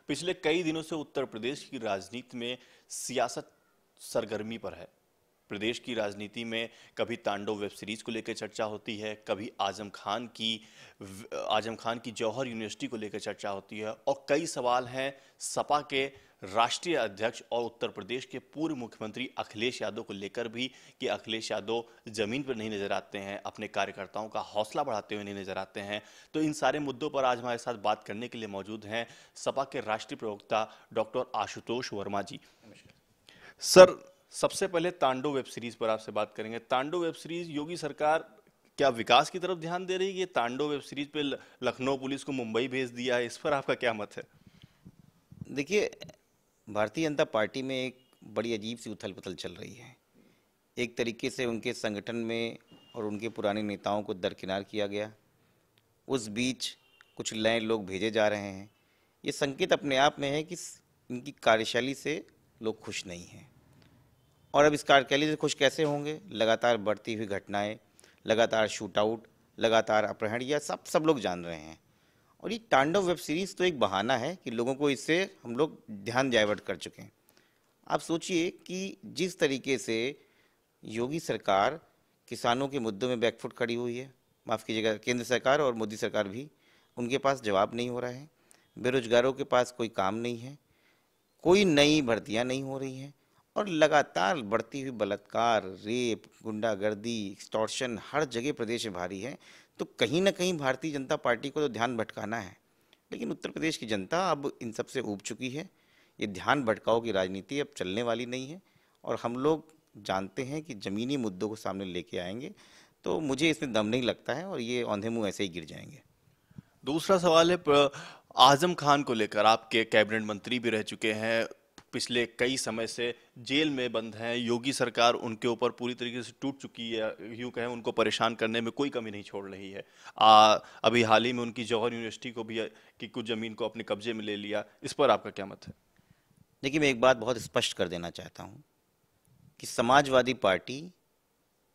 पिछले कई दिनों से उत्तर प्रदेश की राजनीति में सियासत सरगर्मी पर है। प्रदेश की राजनीति में कभी तांडव वेब सीरीज को लेकर चर्चा होती है, कभी आजम खान की जौहर यूनिवर्सिटी को लेकर चर्चा होती है और कई सवाल हैं सपा के राष्ट्रीय अध्यक्ष और उत्तर प्रदेश के पूर्व मुख्यमंत्री अखिलेश यादव को लेकर भी कि अखिलेश यादव जमीन पर नहीं नजर आते हैं, अपने कार्यकर्ताओं का हौसला बढ़ाते हुए नहीं नजर आते हैं। तो इन सारे मुद्दों पर आज हमारे साथ बात करने के लिए मौजूद हैं सपा के राष्ट्रीय प्रवक्ता डॉक्टर आशुतोष वर्मा जी। सर, सबसे पहले तांडव वेब सीरीज पर आपसे बात करेंगे। तांडव वेब सीरीज, योगी सरकार क्या विकास की तरफ ध्यान दे रही है? ये तांडव वेब सीरीज पे लखनऊ पुलिस को मुंबई भेज दिया है, इस पर आपका क्या मत है? देखिए, भारतीय जनता पार्टी में एक बड़ी अजीब सी उथल पुथल चल रही है। एक तरीके से उनके संगठन में और उनके पुराने नेताओं को दरकिनार किया गया, उस बीच कुछ नए लोग भेजे जा रहे हैं। ये संकेत अपने आप में है कि इनकी कार्यशैली से लोग खुश नहीं हैं। और अब इस कार्यशैली से खुश कैसे होंगे? लगातार बढ़ती हुई घटनाएं, लगातार शूट आउट, लगातार अपहरण, यह सब लोग जान रहे हैं। और ये तांडव वेब सीरीज़ तो एक बहाना है कि लोगों को इससे हम लोग ध्यान डाइवर्ट कर चुके हैं। आप सोचिए कि जिस तरीके से योगी सरकार किसानों के मुद्दों में बैकफुट खड़ी हुई है, माफ़ कीजिएगा, केंद्र सरकार और मोदी सरकार भी, उनके पास जवाब नहीं हो रहा है। बेरोजगारों के पास कोई काम नहीं है, कोई नई भर्तियां नहीं हो रही हैं और लगातार बढ़ती हुई बलात्कार, रेप, गुंडागर्दी, एक्सटॉर्शन हर जगह प्रदेश में भारी है। तो कहीं ना कहीं भारतीय जनता पार्टी को तो ध्यान भटकाना है, लेकिन उत्तर प्रदेश की जनता अब इन सब से ऊब चुकी है। ये ध्यान भटकाओ की राजनीति अब चलने वाली नहीं है और हम लोग जानते हैं कि ज़मीनी मुद्दों को सामने लेके आएंगे। तो मुझे इसमें दम नहीं लगता है और ये औंधे मुँह ऐसे ही गिर जाएंगे। दूसरा सवाल है आजम खान को लेकर। आपके कैबिनेट मंत्री भी रह चुके हैं, पिछले कई समय से जेल में बंद हैं। योगी सरकार उनके ऊपर पूरी तरीके से टूट चुकी है, यूं कहें उनको परेशान करने में कोई कमी नहीं छोड़ रही है। अभी हाल ही में उनकी जौहर यूनिवर्सिटी को भी की कुछ जमीन को अपने कब्जे में ले लिया, इस पर आपका क्या मत है? देखिए, मैं एक बात बहुत स्पष्ट कर देना चाहता हूँ कि समाजवादी पार्टी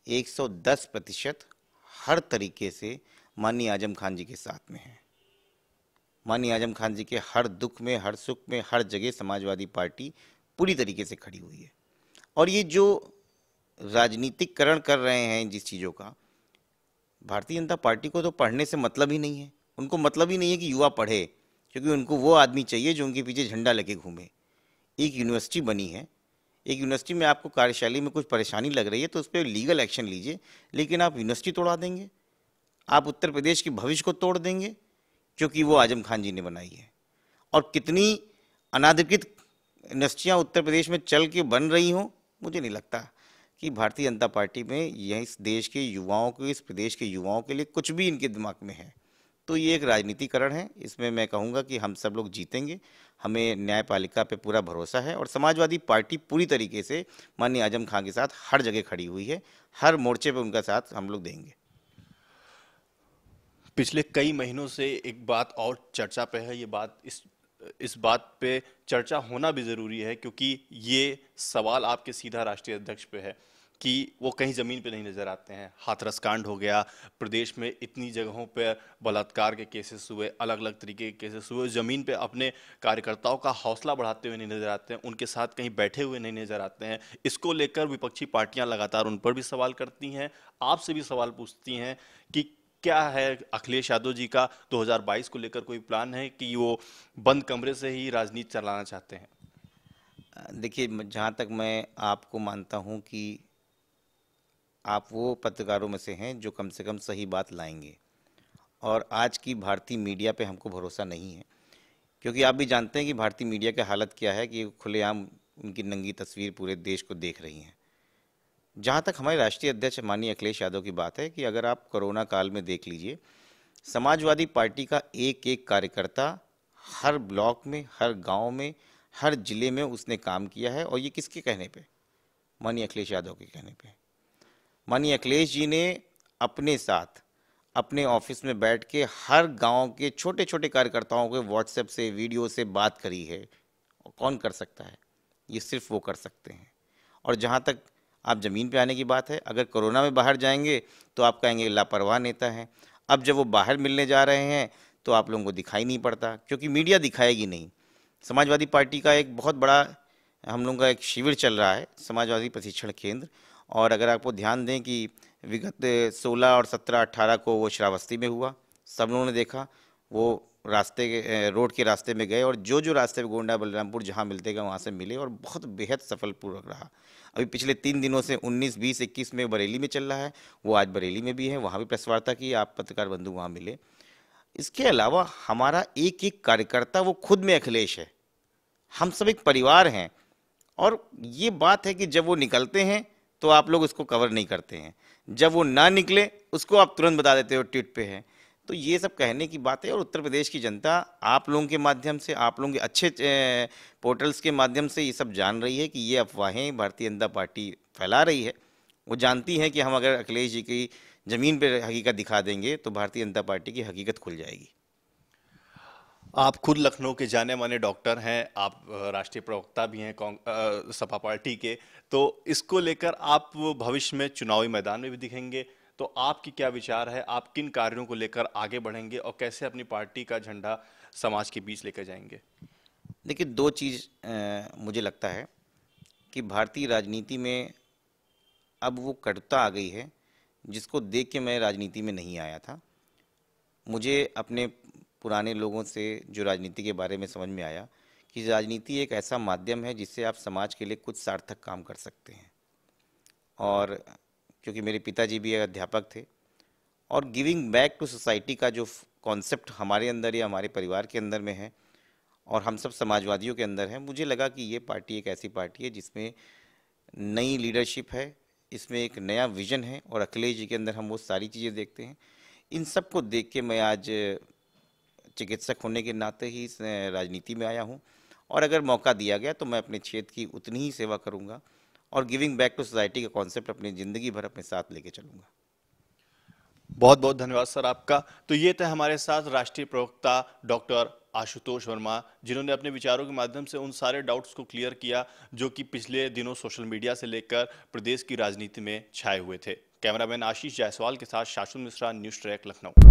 110% हर तरीके से माननीय आजम खान जी के साथ में है। माननीय आजम खान जी के हर दुख में, हर सुख में, हर जगह समाजवादी पार्टी पूरी तरीके से खड़ी हुई है। और ये जो राजनीतिकरण कर रहे हैं जिस चीज़ों का, भारतीय जनता पार्टी को तो पढ़ने से मतलब ही नहीं है। उनको मतलब ही नहीं है कि युवा पढ़े, क्योंकि उनको वो आदमी चाहिए जो उनके पीछे झंडा लेके घूमे। एक यूनिवर्सिटी बनी है, एक यूनिवर्सिटी में आपको कार्यशैली में कुछ परेशानी लग रही है तो उस पर लीगल एक्शन लीजिए, लेकिन आप यूनिवर्सिटी तोड़ा देंगे, आप उत्तर प्रदेश के भविष्य को तोड़ देंगे, क्योंकि वो आजम खान जी ने बनाई है। और कितनी अनाधिकृत यूनिवर्सिटियाँ उत्तर प्रदेश में चल के बन रही हों, मुझे नहीं लगता कि भारतीय जनता पार्टी में यह इस देश के युवाओं को, इस प्रदेश के युवाओं के लिए कुछ भी इनके दिमाग में है। तो ये एक राजनीतिकरण है। इसमें मैं कहूँगा कि हम सब लोग जीतेंगे, हमें न्यायपालिका पे पूरा भरोसा है और समाजवादी पार्टी पूरी तरीके से माननीय आजम खान के साथ हर जगह खड़ी हुई है, हर मोर्चे पे उनका साथ हम लोग देंगे। पिछले कई महीनों से एक बात और चर्चा पे है, इस बात पे चर्चा होना भी जरूरी है क्योंकि ये सवाल आपके सीधा राष्ट्रीय अध्यक्ष पे है कि वो कहीं जमीन पे नहीं नजर आते हैं। हाथरस कांड हो गया, प्रदेश में इतनी जगहों पे बलात्कार के केसेस हुए, अलग अलग तरीके के केसेस हुए, जमीन पे अपने कार्यकर्ताओं का हौसला बढ़ाते हुए नहीं नजर आते हैं, उनके साथ कहीं बैठे हुए नहीं नजर आते हैं। इसको लेकर विपक्षी पार्टियां लगातार उन पर भी सवाल करती हैं, आपसे भी सवाल पूछती हैं कि क्या है अखिलेश यादव जी का 2022 को लेकर कोई प्लान है कि वो बंद कमरे से ही राजनीति चलाना चाहते हैं? देखिए, जहाँ तक मैं आपको मानता हूँ कि आप वो पत्रकारों में से हैं जो कम से कम सही बात लाएंगे, और आज की भारतीय मीडिया पे हमको भरोसा नहीं है, क्योंकि आप भी जानते हैं कि भारतीय मीडिया की हालत क्या है कि खुलेआम उनकी नंगी तस्वीर पूरे देश को देख रही हैं। जहाँ तक हमारे राष्ट्रीय अध्यक्ष माननीय अखिलेश यादव की बात है कि अगर आप कोरोना काल में देख लीजिए, समाजवादी पार्टी का एक एक कार्यकर्ता हर ब्लॉक में, हर गांव में, हर जिले में उसने काम किया है। और ये किसके कहने पे? माननीय अखिलेश यादव के कहने पे। माननीय अखिलेश जी ने अपने साथ अपने ऑफिस में बैठ के हर गांव के छोटे छोटे कार्यकर्ताओं के व्हाट्सएप से, वीडियो से बात करी है। और कौन कर सकता है? ये सिर्फ वो कर सकते हैं। और जहाँ तक आप ज़मीन पे आने की बात है, अगर कोरोना में बाहर जाएंगे तो आप कहेंगे लापरवाह नेता हैं। अब जब वो बाहर मिलने जा रहे हैं तो आप लोगों को दिखाई नहीं पड़ता, क्योंकि मीडिया दिखाएगी नहीं। समाजवादी पार्टी का एक बहुत बड़ा हम लोगों का एक शिविर चल रहा है, समाजवादी प्रशिक्षण केंद्र। और अगर आपको ध्यान दें कि विगत 16 और 17 18 को वो श्रावस्ती में हुआ, सब लोगों ने देखा। वो रोड के रास्ते में गए और जो जो रास्ते में गोंडा बलरामपुर जहाँ मिलते गए वहाँ से मिले और बहुत बेहद सफलपूर्वक रहा। अभी पिछले 3 दिनों से 19 20 21 में बरेली में चल रहा है, वो आज बरेली में भी है, वहाँ भी प्रेस वार्ता की, आप पत्रकार बंधु वहाँ मिले। इसके अलावा हमारा एक एक कार्यकर्ता वो खुद में अखिलेश है, हम सब एक परिवार हैं। और ये बात है कि जब वो निकलते हैं तो आप लोग उसको कवर नहीं करते हैं, जब वो ना निकले उसको आप तुरंत बता देते हो ट्वीट पे है। तो ये सब कहने की बात है। और उत्तर प्रदेश की जनता आप लोगों के माध्यम से, आप लोगों के अच्छे पोर्टल्स के माध्यम से ये सब जान रही है कि ये अफवाहें भारतीय जनता पार्टी फैला रही है। वो जानती है कि हम अगर अखिलेश जी की ज़मीन पर हकीकत दिखा देंगे तो भारतीय जनता पार्टी की हकीकत खुल जाएगी। आप खुद लखनऊ के जाने माने डॉक्टर हैं, आप राष्ट्रीय प्रवक्ता भी हैं सपा पार्टी के, तो इसको लेकर आप भविष्य में चुनावी मैदान में भी दिखेंगे, तो आपकी क्या विचार है? आप किन कार्यों को लेकर आगे बढ़ेंगे और कैसे अपनी पार्टी का झंडा समाज के बीच लेकर जाएंगे? देखिए, दो चीज़ मुझे लगता है कि भारतीय राजनीति में अब वो कटुता आ गई है जिसको देख के मैं राजनीति में नहीं आया था। मुझे अपने पुराने लोगों से जो राजनीति के बारे में समझ में आया कि राजनीति एक ऐसा माध्यम है जिससे आप समाज के लिए कुछ सार्थक काम कर सकते हैं। और क्योंकि मेरे पिताजी भी अध्यापक थे और गिविंग बैक टू सोसाइटी का जो कॉन्सेप्ट हमारे अंदर या हमारे परिवार के अंदर में है और हम सब समाजवादियों के अंदर है, मुझे लगा कि ये पार्टी एक ऐसी पार्टी है जिसमें नई लीडरशिप है, इसमें एक नया विजन है और अखिलेश जी के अंदर हम वो सारी चीज़ें देखते हैं। इन सब को देख के मैं आज चिकित्सक होने के नाते ही इस राजनीति में आया हूँ। और अगर मौका दिया गया तो मैं अपने क्षेत्र की उतनी ही सेवा करूँगा और गिविंग बैक टू सोसाइटी का कॉन्सेप्ट अपनी ज़िंदगी भर अपने साथ लेके चलूँगा। बहुत बहुत धन्यवाद सर आपका। तो ये थे हमारे साथ राष्ट्रीय प्रवक्ता डॉक्टर आशुतोष वर्मा, जिन्होंने अपने विचारों के माध्यम से उन सारे डाउट्स को क्लियर किया जो कि पिछले दिनों सोशल मीडिया से लेकर प्रदेश की राजनीति में छाए हुए थे। कैमरामैन आशीष जायसवाल के साथ शाश्वत मिश्रा, न्यूज़ ट्रैक, लखनऊ।